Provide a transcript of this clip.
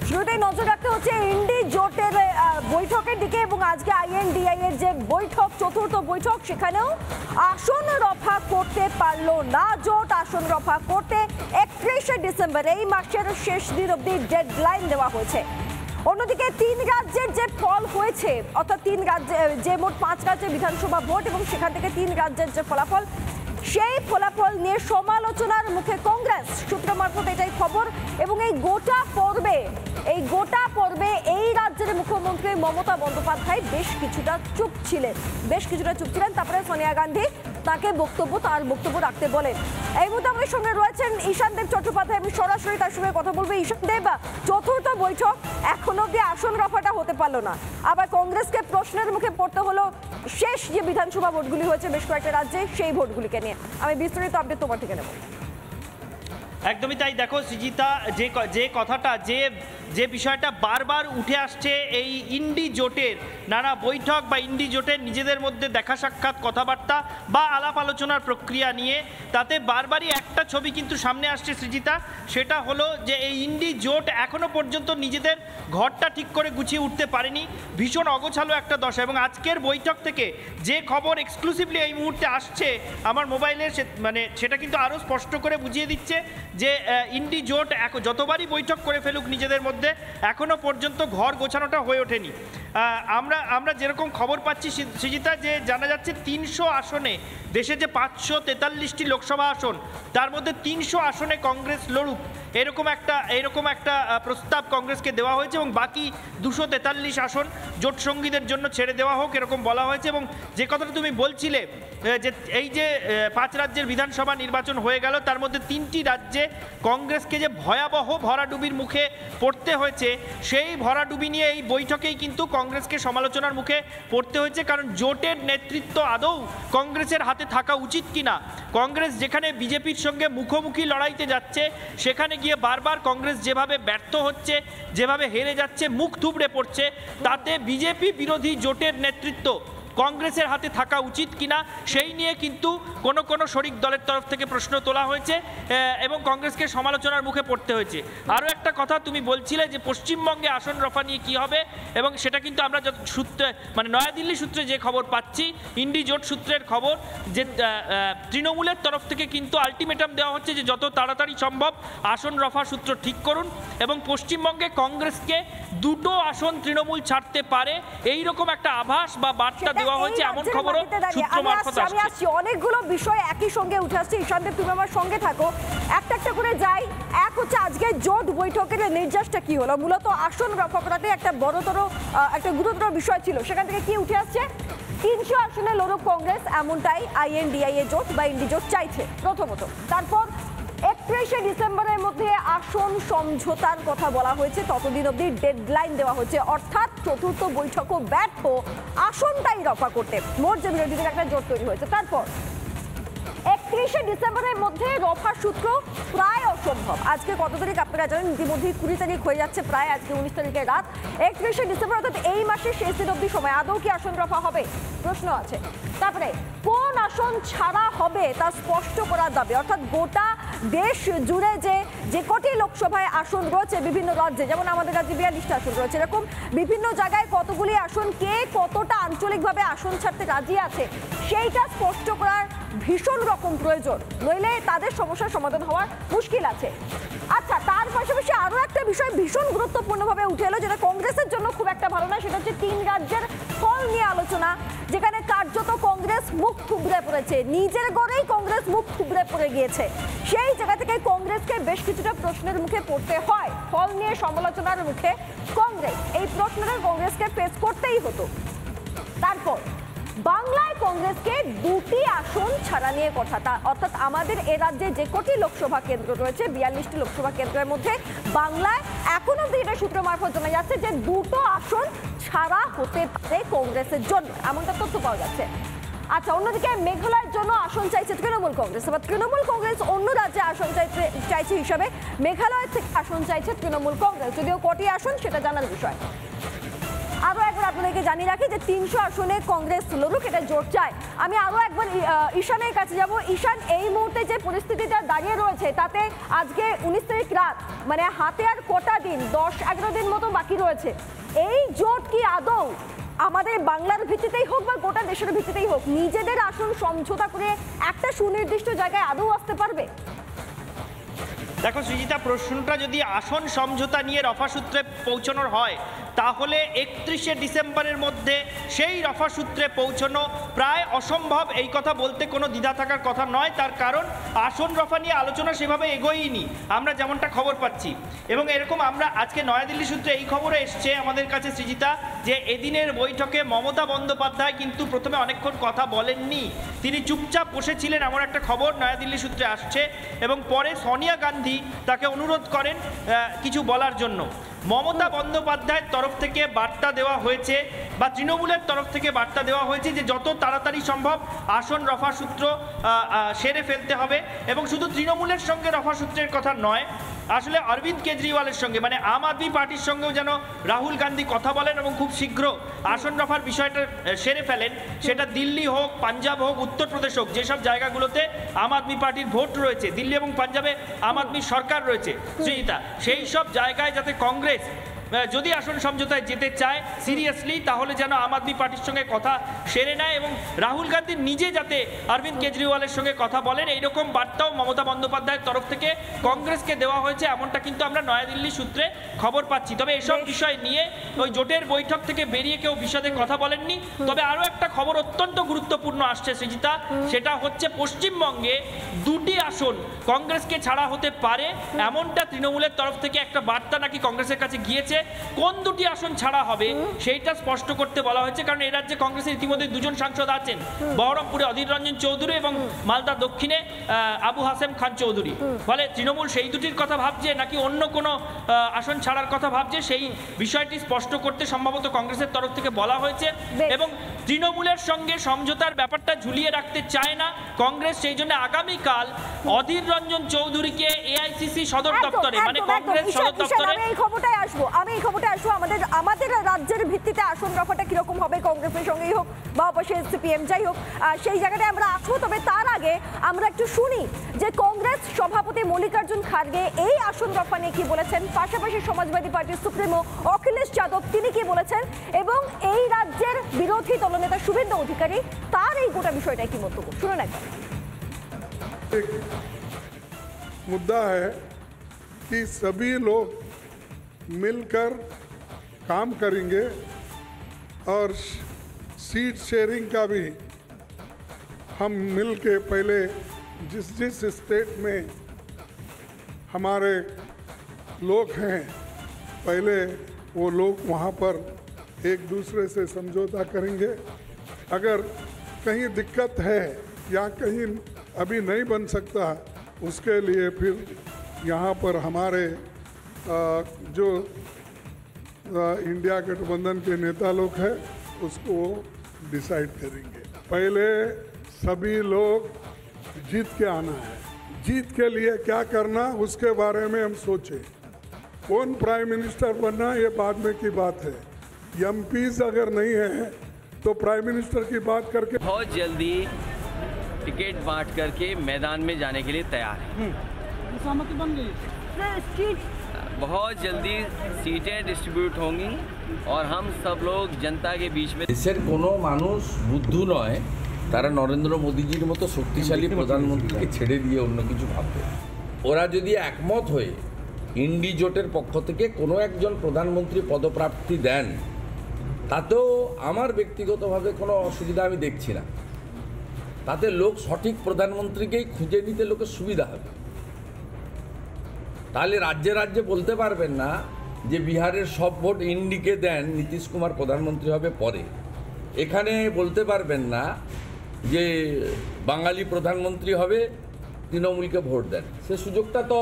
শুরুতেই নজর রাখতে হচ্ছে ইন্ডি জোটের বৈঠকের দিকে এবং আজকে আইএনডিআই এর যে বৈঠক, চতুর্থ বৈঠক, সেখানেও আসন রফা করতে পারলো না জোট। আসন রফা করতে 31শে ডিসেম্বর এই মাসের শেষ দিন অবধি ডেডলাইন দেওয়া হয়েছে। অন্যদিকে 3 রাজ্যের যে ফল হয়েছে, অর্থাৎ 3 রাজ্যে যে মোট 5 রাজ্যের বিধানসভা ভোট এবং সেখান থেকে 3 রাজ্যের যে ফলাফল, সেই ফলাফল নিয়ে সমালোচনার মুখে কংগ্রেস। সূত্র মারফত এটাই খবর। এবং এই গোটা পর্বে এই রাজ্যের মুখ্যমন্ত্রী মমতা বন্দ্যোপাধ্যায় বেশ কিছুটা চুপ ছিলেন। তারপরে সোনিয়া গান্ধী তাকে তার বক্তব্য রাখতে বলেন। এই মুহূর্তে আমাদের সঙ্গে রয়েছেন ঈশানদেব চট্টোপাধ্যায়। আমি সরাসরি তার সঙ্গে কথা বলবো। ঈশানদেব, চতুর্থ বৈঠক, এখনো অব্দি আসন রফাটা হতে পারলো না। আবার কংগ্রেসকে প্রশ্নের মুখে পড়তে হলো শেষ যে বিধানসভা ভোটগুলি হয়েছে বেশ কয়েকটা রাজ্যে, সেই ভোটগুলিকে নিয়ে। আমি বিস্তারিত আপডেট তোমার থেকে নেব। একদমই তাই। দেখো সৃজিতা, যে কথাটা যে বিষয়টা বারবার উঠে আসছে এই ইন্ডি জোটের নানা বৈঠক বা ইন্ডি জোটের নিজেদের মধ্যে দেখা সাক্ষাৎ, কথাবার্তা বা আলাপ আলোচনার প্রক্রিয়া নিয়ে, তাতে বারবারই একটা ছবি কিন্তু সামনে আসছে সৃজিতা। সেটা হলো যে এই ইন্ডি জোট এখনো পর্যন্ত নিজেদের ঘরটা ঠিক করে গুছিয়ে উঠতে পারেনি, ভীষণ অগোছালো একটা দশা। এবং আজকের বৈঠক থেকে যে খবর এক্সক্লুসিভলি এই মুহূর্তে আসছে আমার মোবাইলে, সেটা কিন্তু আরও স্পষ্ট করে বুঝিয়ে দিচ্ছে যে ইন্ডি জোট যতবারই বৈঠক করে ফেলুক নিজেদের মধ্যে, এখনো পর্যন্ত ঘর গোছানোটা হয়ে ওঠেনি। আমরা যেরকম খবর পাচ্ছি সৃজিতা, যে জানা যাচ্ছে 300 আসনে, দেশে যে 543টি লোকসভা আসন, তার মধ্যে 300 আসনে কংগ্রেস লড়ুক, এরকম একটা প্রস্তাব কংগ্রেসকে দেওয়া হয়েছে। এবং বাকি 243 আসন জোট সঙ্গীদের জন্য ছেড়ে দেওয়া হোক, এরকম বলা হয়েছে। এবং যে কথাটা তুমি বলছিলে যে এই যে 5 রাজ্যের বিধানসভা নির্বাচন হয়ে গেল, তার মধ্যে 3টি রাজ্যে কংগ্রেসকে যে ভয়াবহ ভরাডুবির মুখে পড়তে হয়েছে, সেই ভরাডুবি নিয়ে এই বৈঠকেই কিন্তু কংগ্রেসকে সমালোচনার মুখে পড়তে হয়েছে। কারণ জোটের নেতৃত্ব আদৌ কংগ্রেসের হাতে থাকা উচিত কিনা। কংগ্রেস যেখানে বিজেপির সঙ্গে মুখোমুখি লড়াইতে যাচ্ছে, সেখানে গিয়ে বারবার কংগ্রেস যেভাবে ব্যর্থ হচ্ছে, যেভাবে হেরে যাচ্ছে, মুখ থুবড়ে পড়ছে, তাতে বিজেপি বিরোধী জোটের নেতৃত্ব কংগ্রেসের হাতে থাকা উচিত কিনা সেই নিয়ে কিন্তু কোনো শরিক দলের তরফ থেকে প্রশ্ন তোলা হয়েছে এবং কংগ্রেসকে সমালোচনার মুখে পড়তে হয়েছে। আরও একটা কথা তুমি বলছিলে যে পশ্চিমবঙ্গে আসন রফা নিয়ে কী হবে, এবং সেটা কিন্তু আমরা নয়াদিল্লি সূত্রে যে খবর পাচ্ছি, ইন্ডি জোট সূত্রের খবর, যে তৃণমূলের তরফ থেকে কিন্তু আলটিমেটাম দেওয়া হচ্ছে যে যত তাড়াতাড়ি সম্ভব আসন রফা সূত্র ঠিক করুন, এবং পশ্চিমবঙ্গে কংগ্রেসকে 2টো আসন তৃণমূল ছাড়তে পারে, এইরকম একটা আভাস বা বার্তা দেওয়া হয়েছে, এমন খবরও সূত্র মারফত আসছে। অনেকগুলো বিষয় একই সঙ্গে উঠে আসছে। ঈশানদেব, তুমি আমার সঙ্গে থাকো, একটা করে যাই। এক হচ্ছে আজকে জোট বৈঠকের নির্যাসটা কি হলো, মূলত আসন রফা করাতে একটা গুরুতর বিষয় ছিল, সেখান থেকে কি উঠে আসছে? 300 আসনে লড়ুক কংগ্রেস, এমনটাই আইএনডিআই এ জোট বা ইন্ডি জোট চাইছে প্রথমত। তারপর 31শে ডিসেম্বরের মধ্যে আসন সমঝোতার কথা বলা হয়েছে, ততদিন অবধি ডেডলাইন দেওয়া হয়েছে। অর্থাৎ চতুর্থ বৈঠকও ব্যর্থ আসনটাই রফা করতে, মোট যে বিরোধীদের একটা জোট তৈরি হয়েছে। তারপর 31শে ডিসেম্বরের মধ্যে রফার সূত্র প্রায় অসম্ভব। আজকে কত তারিখ আপনারা জানেন, ইতিমধ্যে 20 তারিখ হয়ে যাচ্ছে প্রায়, আজকে 19 তারিখের রাত। 31শে ডিসেম্বর অর্থাৎ এই মাসের শেষ দিন অবধি সময়, আদৌ কি আসন রফা হবে প্রশ্ন আছে। তারপরে কোন আসন ছাড়া হবে তা স্পষ্ট করার দাবি, অর্থাৎ গোটা দেশ জুড়ে যে কটি লোকসভায় আসন রয়েছে বিভিন্ন রাজ্যে, যেমন আমাদের রাজ্যে 42টা আসন রয়েছে, এরকম বিভিন্ন জায়গায় কতগুলি আসন, কে কতটা আঞ্চলিকভাবে আসন ছাড়তে রাজি আছে, সেইটা স্পষ্ট করার ভীষণ রকম প্রয়োজন, নইলে তাদের সমস্যার সমাধান হওয়ার মুশকিল আছে। আচ্ছা, তার পাশাপাশি আরো একটা বিষয় ভীষণ গুরুত্বপূর্ণভাবে উঠে এলো, যেটা কংগ্রেসের জন্য খুব একটা ভালো না, সেটা হচ্ছে 3 রাজ্যের ফল নিয়ে আলোচনা, যেখানে কার্যত কংগ্রেস মুখ থুবড়ে পড়েছে, নিজের গড়েই কংগ্রেস মুখ থুবড়ে পড়ে গিয়েছে। সেই জায়গা থেকে কংগ্রেসকে বেশ কিছুটা প্রশ্নের মুখে পড়তে হয়। ফল নিয়ে সমালোচনার মুখে কংগ্রেস, এই প্রশ্নটা কংগ্রেসকে ফেস করতেই হতো। তারপর বাংলায় কংগ্রেসকে 2টি আসন ছাড়া নিয়ে কথা, অর্থাৎ আমাদের এ রাজ্যে যে কোটি লোকসভা কেন্দ্র রয়েছে, 42টি লোকসভা কেন্দ্রের মধ্যে বাংলায় এখনো এটা সূত্র মারফত জানা যাচ্ছে যে 2টো আসন ছাড়া হতে পারে কংগ্রেসের জন্য, এমনটা তথ্য পাওয়া যাচ্ছে। আচ্ছা, অন্যদিকে মেঘালয়ের জন্য আসন চাইছে তৃণমূল কংগ্রেস। এবার তৃণমূল কংগ্রেস অন্য রাজ্যে আসন চাইছে হিসাবে মেঘালয় থেকে আসন চাইছে তৃণমূল কংগ্রেস, যদিও কটি আসন সেটা জানার বিষয়। আরো একবার আপনাদেরকে জানিয়ে রাখি যে 300 আসনে কংগ্রেস লড়ুক, এটা জোট চায়। আমি আরো একবার ঈশানের কাছে যাব। ঈশান, এই মুহূর্তে যে পরিস্থিতিটা দাঁড়িয়ে রয়েছে তাতে আজকে 19 তারিখ রাত, মানে হাতে আর কটা দিন, 10-11 দিন মতো বাকি রয়েছে। এই জোট কি আদৌ আমাদের বাংলার ভিত্তিতেই হোক বা গোটা দেশের ভিত্তিতেই হোক নিজেদের আসন সমঝোতা করে একটা সুনির্দিষ্ট জায়গায় আদৌ আসতে পারবে? দেখো সৃজিতা, প্রশ্নটা যদি আসন সমঝোতা নিয়ে রফা সূত্রে পৌঁছানোর হয় তাহলে 31শে ডিসেম্বরের মধ্যে সেই রফা সূত্রে পৌঁছানো প্রায় অসম্ভব, এই কথা বলতে কোনো দ্বিধা থাকার কথা নয়। তার কারণ আসন রফা নিয়ে আলোচনা সেভাবে এগোয়নি, আমরা যেমনটা খবর পাচ্ছি। এবং এরকম আমরা আজকে নয়াদিল্লি সূত্রে এই খবরে এসছে আমাদের কাছে সৃজিতা, যে এদিনের বৈঠকে মমতা বন্দ্যোপাধ্যায় কিন্তু প্রথমে অনেকক্ষণ কথা বলেননি, তিনি চুপচাপ বসেছিলেন, এমন একটা খবর নয়াদিল্লি সূত্রে আসছে। এবং পরে সোনিয়া গান্ধী তাকে অনুরোধ করেন কিছু বলার জন্য। মমতা বন্দ্যোপাধ্যায়ের তরফ থেকে বার্তা দেওয়া হয়েছে বা তৃণমূলের তরফ থেকে বার্তা দেওয়া হয়েছে যে যত তাড়াতাড়ি সম্ভব আসন রফা সূত্র সেরে ফেলতে হবে। এবং শুধু তৃণমূলের সঙ্গে রফা সূত্রের কথা নয়, আসলে অরবিন্দ কেজরিওয়ালের সঙ্গে মানে আম আদমি পার্টির সঙ্গেও যেন রাহুল গান্ধী কথা বলেন এবং খুব শীঘ্র আসন রফার বিষয়টা সেরে ফেলেন। সেটা দিল্লি হোক, পাঞ্জাব হোক, উত্তরপ্রদেশ হোক, যেসব জায়গাগুলোতে আম আদমি পার্টির ভোট রয়েছে, দিল্লি এবং পাঞ্জাবে আম আদমি সরকার রয়েছে সৃজিতা, সেই সব জায়গায় যাতে কংগ্রেস যদি আসন সমঝোতায় যেতে চায় সিরিয়াসলি, তাহলে যেন আম আদমি পার্টির সঙ্গে কথা সেরে নেয় এবং রাহুল গান্ধী নিজে যাতে অরবিন্দ কেজরিওয়ালের সঙ্গে কথা বলেন, এইরকম বার্তাও মমতা বন্দ্যোপাধ্যায়ের তরফ থেকে কংগ্রেসকে দেওয়া হয়েছে, এমনটা কিন্তু আমরা নয়াদিল্লি সূত্রে খবর পাচ্ছি। তবে এসব বিষয় নিয়ে ওই জোটের বৈঠক থেকে বেরিয়ে কেউ বিশদে কথা বলেননি। তবে আরও একটা খবর অত্যন্ত গুরুত্বপূর্ণ আসছে সৃজিতা, সেটা হচ্ছে পশ্চিমবঙ্গে 2টি আসন কংগ্রেসকে ছাড়া হতে পারে, এমনটা তৃণমূলের তরফ থেকে একটা বার্তা নাকি কংগ্রেসের কাছে গিয়েছে। কোন 2টি আসন ছাড়া হবে সেইটা স্পষ্ট করতে বলা হয়েছে, কারণ এই রাজ্যে কংগ্রেসের ইতিমধ্যে 2জন সাংসদ আছেন, বহরমপুরে অধীর রঞ্জন চৌধুরী এবং মালদা দক্ষিণে আবু হাসেম খান চৌধুরী। ফলে তৃণমূল সেই দুটির কথা ভাবছে নাকি অন্য কোনো আসন ছাড়ার কথা ভাবছে, সেই বিষয়টি স্পষ্ট করতে সম্ভবত কংগ্রেসের তরফ থেকে বলা হয়েছে। এবং তৃণমূলের সঙ্গে সমঝোতার ব্যাপারটা ঝুলিয়ে রাখতে চায় না কংগ্রেস, সেই জন্য আগামীকাল অধীর রঞ্জন চৌধুরীকে এআইসিসি সদর দপ্তরে মানে কংগ্রেস সদর দপ্তরে আমি এই খবরটাই আসবো আমাদের রাজ্যের ভিত্তিতে আসন রফাটা কিরকম হবে কংগ্রেসের সঙ্গেই হোক বা অবশ্যই সিপিএম যাই হোক, সেই জায়গাটায় আমরা আসবো। তবে তার আগে আমরা একটু শুনি যে কংগ্রেস সভাপতি মল্লিকার্জুন খার্গে এই আসন রফা নিয়ে কি বলেছেন, পাশাপাশি সমাজবাদী পার্টির সুপ্রিমো অখিলেশ যাদব তিনি কি বলেছেন, এবং এই রাজ্যের বিরোধী দলনেতা শুভেন্দু অধিকারী তার এই গোটা বিষয়টা কি মন্তব্য শুনুন একবার। मुद्दा है कि सभी लोग मिलकर काम करेंगे और सीट शेयरिंग का भी हम मिल के पहले जिस जिस स्टेट में हमारे लोग हैं पहले वो लोग वहाँ पर एक दूसरे से समझौता करेंगे। अगर कहीं दिक्कत है या कहीं अभी नहीं बन सकता, उसके लिए फिर यहाँ पर हमारे जो इंडिया गठबंधन के नेता लोग हैं उसको डिसाइड करेंगे। पहले सभी लोग जीत के आना है, जीत के लिए क्या करना उसके बारे में हम सोचें। कौन प्राइम मिनिस्टर बनना ये बाद में की बात है, एमपीज अगर नहीं है तो प्राइम मिनिस्टर की बात करके बहुत जल्दी टिकट बांट करके मैदान में जाने के लिए तैयार हैं। सहमति बन गई, बहुत जल्दी सीटें डिस्ट्रीब्यूट होंगी और हम सब लोग जनता के बीच में দেশের কোনো মানুষ বুদ্ধু নয় তারা নরেন্দ্র মোদীজির মতো শক্তিশালী প্রধানমন্ত্রীকে ছেড়ে দিয়ে অন্য কিছু ভাববে। ওরা যদি একমত হয়ে ইন্ডি জোটের পক্ষ থেকে কোনো একজন প্রধানমন্ত্রী পদপ্রার্থী দেন, তাতেও আমার ব্যক্তিগতভাবে কোনো অসুবিধা আমি দেখছি না। তাতে লোক সঠিক প্রধানমন্ত্রীকেই খুঁজে নিতে লোকের সুবিধা হবে। তাহলে রাজ্যে রাজ্যে বলতে পারবেন না যে বিহারের সব ভোট ইন্ডিকে দেন, নীতিশ কুমার প্রধানমন্ত্রী হবে পরে। এখানে বলতে পারবেন না যে বাঙালি প্রধানমন্ত্রী হবে, তৃণমূলকে ভোট দেন। সে সুযোগটা তো